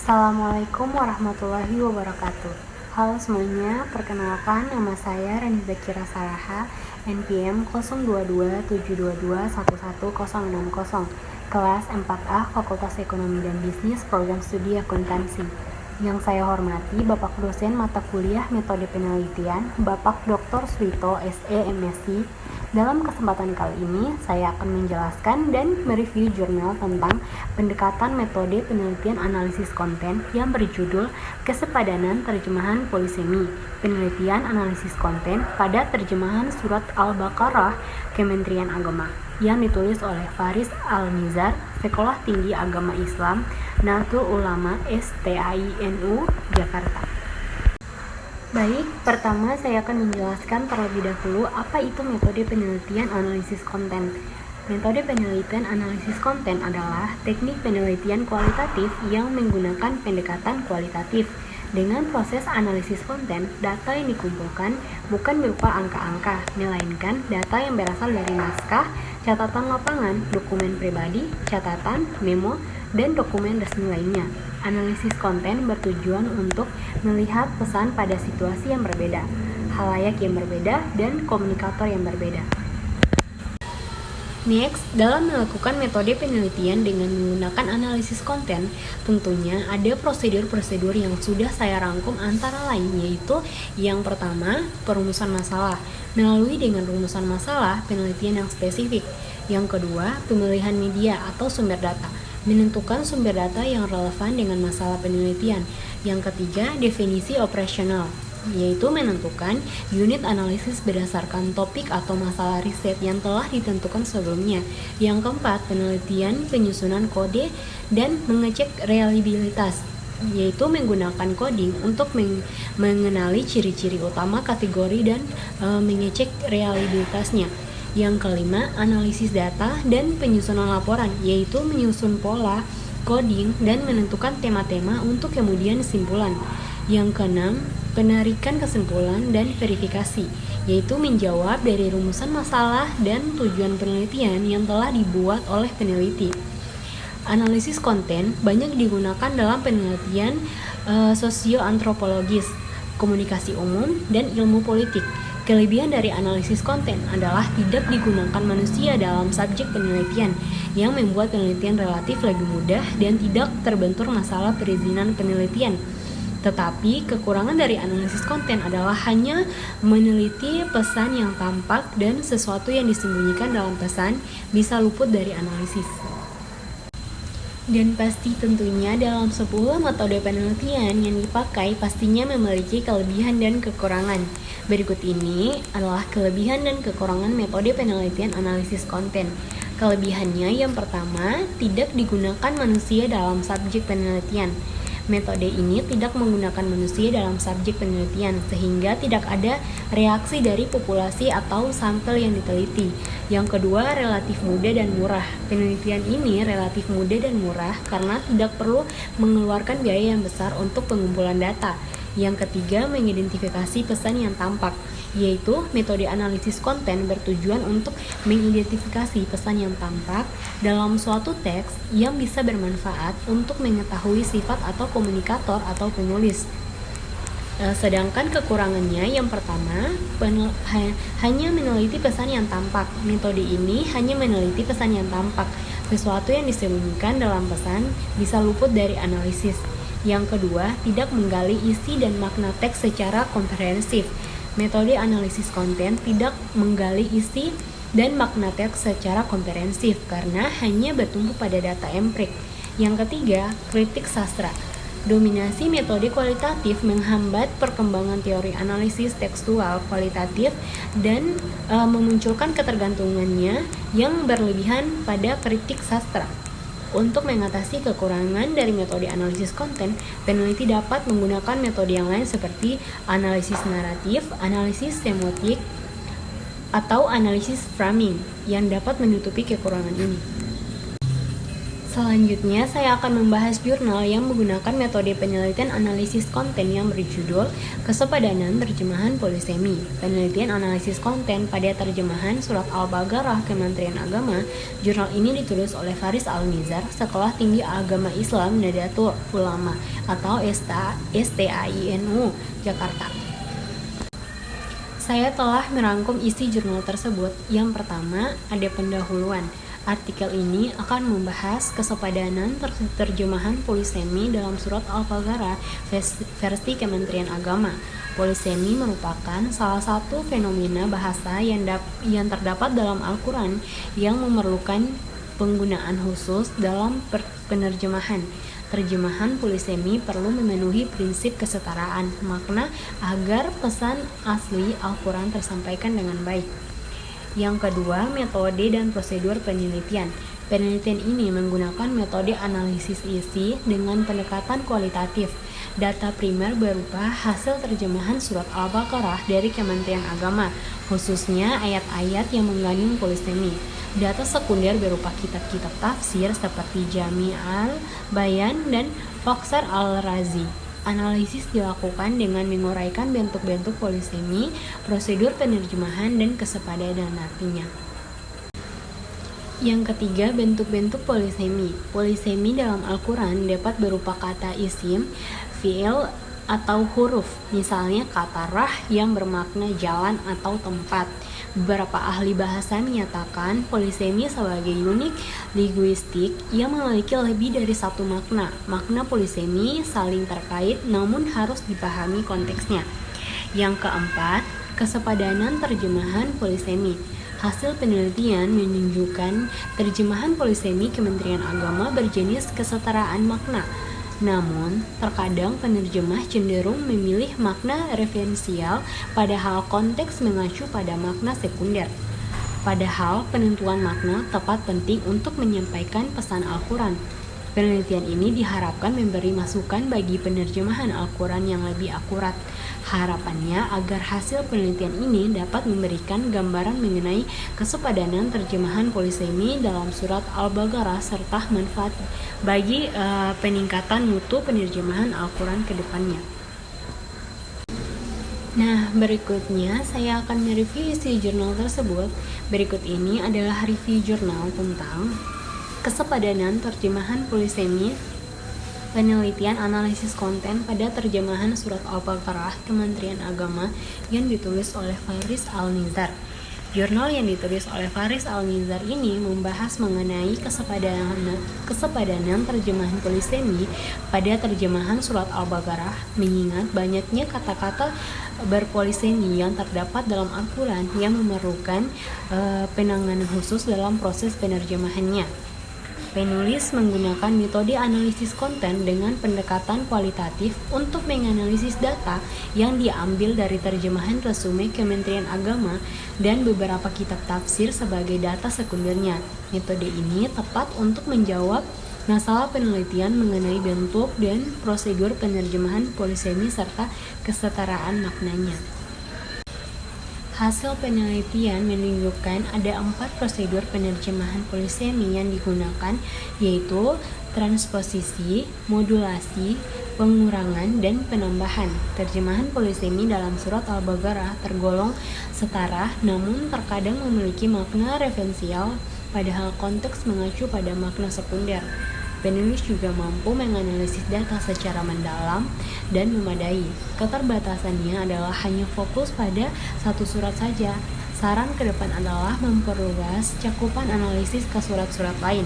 Assalamualaikum warahmatullahi wabarakatuh. Halo semuanya, perkenalkan nama saya Rani Zakira Salaha, NPM 022722111060, kelas 4A Fakultas Ekonomi dan Bisnis, Program Studi Akuntansi. Yang saya hormati Bapak dosen mata kuliah Metode Penelitian, Bapak Dr. Suito, SE, MSc. Dalam kesempatan kali ini, saya akan menjelaskan dan mereview jurnal tentang pendekatan metode penelitian analisis konten yang berjudul Kesepadanan Terjemahan Polisemi, Penelitian Analisis Konten pada Terjemahan Surat Al-Baqarah Kementerian Agama, yang ditulis oleh Faris Al-Nizar, Sekolah Tinggi Agama Islam, Nahdlatul Ulama STAINU, Jakarta. Baik, pertama saya akan menjelaskan terlebih dahulu apa itu metode penelitian analisis konten. Metode penelitian analisis konten adalah teknik penelitian kualitatif yang menggunakan pendekatan kualitatif. Dengan proses analisis konten, data yang dikumpulkan bukan berupa angka-angka, melainkan data yang berasal dari naskah, catatan lapangan, dokumen pribadi, catatan, memo, dan dokumen resmi lainnya. Analisis konten bertujuan untuk melihat pesan pada situasi yang berbeda, halayak yang berbeda, dan komunikator yang berbeda. Next, dalam melakukan metode penelitian dengan menggunakan analisis konten, tentunya ada prosedur-prosedur yang sudah saya rangkum, antara lain yaitu yang pertama, perumusan masalah, melalui dengan rumusan masalah penelitian yang spesifik. Yang kedua, pemilihan media atau sumber data, menentukan sumber data yang relevan dengan masalah penelitian. Yang ketiga, definisi operasional, yaitu menentukan unit analisis berdasarkan topik atau masalah riset yang telah ditentukan sebelumnya. Yang keempat, penelitian penyusunan kode dan mengecek reliabilitas, yaitu menggunakan coding untuk mengenali ciri-ciri utama kategori dan mengecek reliabilitasnya. Yang kelima, analisis data dan penyusunan laporan, yaitu menyusun pola, coding, dan menentukan tema-tema untuk kemudian kesimpulan. Yang keenam, penarikan kesimpulan dan verifikasi, yaitu menjawab dari rumusan masalah dan tujuan penelitian yang telah dibuat oleh peneliti. Analisis konten banyak digunakan dalam penelitian sosioantropologis, komunikasi umum, dan ilmu politik. Kelebihan dari analisis konten adalah tidak digunakan manusia dalam subjek penelitian, yang membuat penelitian relatif lebih mudah dan tidak terbentur masalah perizinan penelitian. Tetapi kekurangan dari analisis konten adalah hanya meneliti pesan yang tampak, dan sesuatu yang disembunyikan dalam pesan bisa luput dari analisis. Dan pasti tentunya dalam sebuah metode penelitian yang dipakai pastinya memiliki kelebihan dan kekurangan. Berikut ini adalah kelebihan dan kekurangan metode penelitian analisis konten. Kelebihannya yang pertama, tidak digunakan manusia dalam subjek penelitian. Metode ini tidak menggunakan manusia dalam subjek penelitian, sehingga tidak ada reaksi dari populasi atau sampel yang diteliti. Yang kedua, relatif mudah dan murah. Penelitian ini relatif mudah dan murah karena tidak perlu mengeluarkan biaya yang besar untuk pengumpulan data. Yang ketiga, mengidentifikasi pesan yang tampak, yaitu metode analisis konten bertujuan untuk mengidentifikasi pesan yang tampak dalam suatu teks yang bisa bermanfaat untuk mengetahui sifat atau komunikator atau penulis. Sedangkan kekurangannya yang pertama, hanya meneliti pesan yang tampak. Metode ini hanya meneliti pesan yang tampak. Sesuatu yang disembunyikan dalam pesan bisa luput dari analisis. Yang kedua, tidak menggali isi dan makna teks secara komprehensif. Metode analisis konten tidak menggali isi dan makna teks secara komprehensif karena hanya bertumpu pada data empirik. Yang ketiga, kritik sastra. Dominasi metode kualitatif menghambat perkembangan teori analisis tekstual kualitatif dan memunculkan ketergantungannya yang berlebihan pada kritik sastra. Untuk mengatasi kekurangan dari metode analisis konten, peneliti dapat menggunakan metode yang lain seperti analisis naratif, analisis semiotik, atau analisis framing yang dapat menutupi kekurangan ini. Selanjutnya, saya akan membahas jurnal yang menggunakan metode penelitian analisis konten yang berjudul Kesepadanan Terjemahan Polisemi. Penelitian analisis konten pada terjemahan Surat Al-Baqarah Kementerian Agama. Jurnal ini ditulis oleh Faris Al-Nizar, Sekolah Tinggi Agama Islam Nadatul Ulama atau STAINU, Jakarta. Saya telah merangkum isi jurnal tersebut. Yang pertama, ada pendahuluan. Artikel ini akan membahas kesepadanan terjemahan polisemi dalam surat Al-Baqarah versi Kementerian Agama. Polisemi merupakan salah satu fenomena bahasa yang terdapat dalam Al-Quran yang memerlukan penggunaan khusus dalam penerjemahan. Terjemahan polisemi perlu memenuhi prinsip kesetaraan makna agar pesan asli Al-Quran tersampaikan dengan baik. Yang kedua, metode dan prosedur penelitian. Penelitian ini menggunakan metode analisis isi dengan pendekatan kualitatif. Data primer berupa hasil terjemahan surat Al-Baqarah dari Kementerian Agama, khususnya ayat-ayat yang mengandung polisemi. Data sekunder berupa kitab-kitab tafsir seperti Jami' al-Bayan dan Fakhar al-Razi. Analisis dilakukan dengan menguraikan bentuk-bentuk polisemi, prosedur penerjemahan, dan kesepadanan artinya. Yang ketiga, bentuk-bentuk polisemi. Polisemi dalam Al-Quran dapat berupa kata isim, fi'il, atau huruf, misalnya kata rah yang bermakna jalan atau tempat. Beberapa ahli bahasa menyatakan polisemi sebagai unit linguistik yang memiliki lebih dari satu makna. Makna polisemi saling terkait namun harus dipahami konteksnya. Yang keempat, kesepadanan terjemahan polisemi. Hasil penelitian menunjukkan terjemahan polisemi Kementerian Agama berjenis kesetaraan makna. Namun, terkadang penerjemah cenderung memilih makna referensial padahal konteks mengacu pada makna sekunder. Padahal penentuan makna tepat penting untuk menyampaikan pesan Al-Quran. Penelitian ini diharapkan memberi masukan bagi penerjemahan Al-Quran yang lebih akurat. Harapannya agar hasil penelitian ini dapat memberikan gambaran mengenai kesepadanan terjemahan polisemi dalam surat Al-Baqarah serta manfaat bagi peningkatan mutu penerjemahan Al-Quran ke depannya. Nah, berikutnya saya akan mereview isi jurnal tersebut. Berikut ini adalah review jurnal tentang kesepadanan terjemahan polisemi, penelitian analisis konten pada terjemahan surat Al-Baqarah Kementerian Agama yang ditulis oleh Faris Al-Nizar. Jurnal yang ditulis oleh Faris Al-Nizar ini membahas mengenai kesepadanan terjemahan polisemi pada terjemahan surat Al-Baqarah, mengingat banyaknya kata-kata berpolisemi yang terdapat dalam Al-Quran yang memerlukan penanganan khusus dalam proses penerjemahannya. Penulis menggunakan metode analisis konten dengan pendekatan kualitatif untuk menganalisis data yang diambil dari terjemahan resume Kementerian Agama dan beberapa kitab tafsir sebagai data sekundernya. Metode ini tepat untuk menjawab masalah penelitian mengenai bentuk dan prosedur penerjemahan polisemi serta kesetaraan maknanya. Hasil penelitian menunjukkan ada 4 prosedur penerjemahan polisemi yang digunakan, yaitu transposisi, modulasi, pengurangan, dan penambahan. Terjemahan polisemi dalam surat Al-Baqarah tergolong setara, namun terkadang memiliki makna referensial, padahal konteks mengacu pada makna sekunder. Penulis juga mampu menganalisis data secara mendalam dan memadai. Keterbatasannya adalah hanya fokus pada satu surat saja. Saran ke depan adalah memperluas cakupan analisis ke surat-surat lain.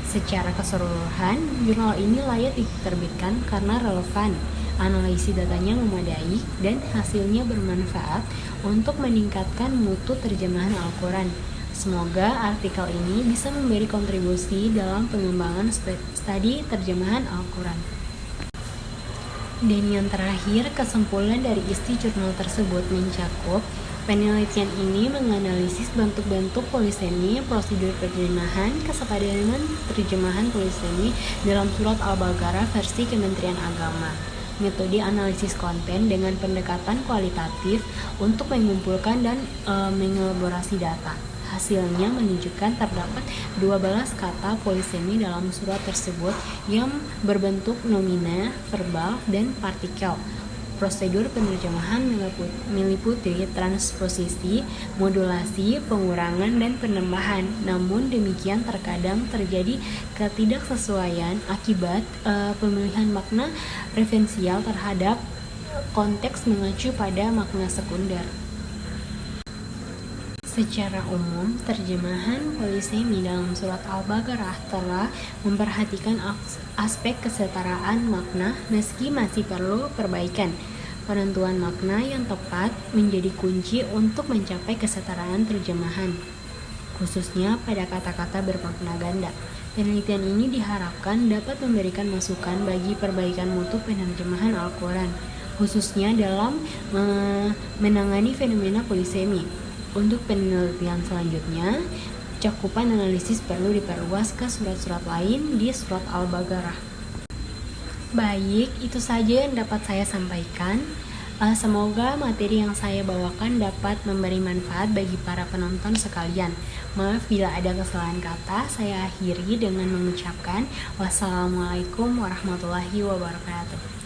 Secara keseluruhan, jurnal ini layak diterbitkan karena relevan, analisis datanya memadai, dan hasilnya bermanfaat untuk meningkatkan mutu terjemahan Al-Quran. Semoga artikel ini bisa memberi kontribusi dalam pengembangan studi terjemahan Al-Quran. Dan yang terakhir, kesimpulan dari isi jurnal tersebut mencakup penelitian ini menganalisis bentuk-bentuk polisemi, prosedur terjemahan, kesepadanan terjemahan polisemi dalam surat Al-Baqarah versi Kementerian Agama. Metode analisis konten dengan pendekatan kualitatif untuk mengumpulkan dan mengelaborasi data. Hasilnya menunjukkan terdapat 12 kata polisemi dalam surat tersebut yang berbentuk nomina, verbal, dan partikel. Prosedur penerjemahan meliputi transposisi, modulasi, pengurangan, dan penambahan. Namun demikian terkadang terjadi ketidaksesuaian akibat pemilihan makna referensial terhadap konteks mengacu pada makna sekunder. Secara umum, terjemahan polisemi dalam surat Al-Baqarah telah memperhatikan aspek kesetaraan makna meski masih perlu perbaikan. Penentuan makna yang tepat menjadi kunci untuk mencapai kesetaraan terjemahan, khususnya pada kata-kata bermakna ganda. Penelitian ini diharapkan dapat memberikan masukan bagi perbaikan mutu penerjemahan Al-Quran, khususnya dalam menangani fenomena polisemi. Untuk penelitian selanjutnya, cakupan analisis perlu diperluas ke surat-surat lain di surat Al-Baqarah. Baik, itu saja yang dapat saya sampaikan. Semoga materi yang saya bawakan dapat memberi manfaat bagi para penonton sekalian. Maaf bila ada kesalahan kata. Saya akhiri dengan mengucapkan wassalamualaikum warahmatullahi wabarakatuh.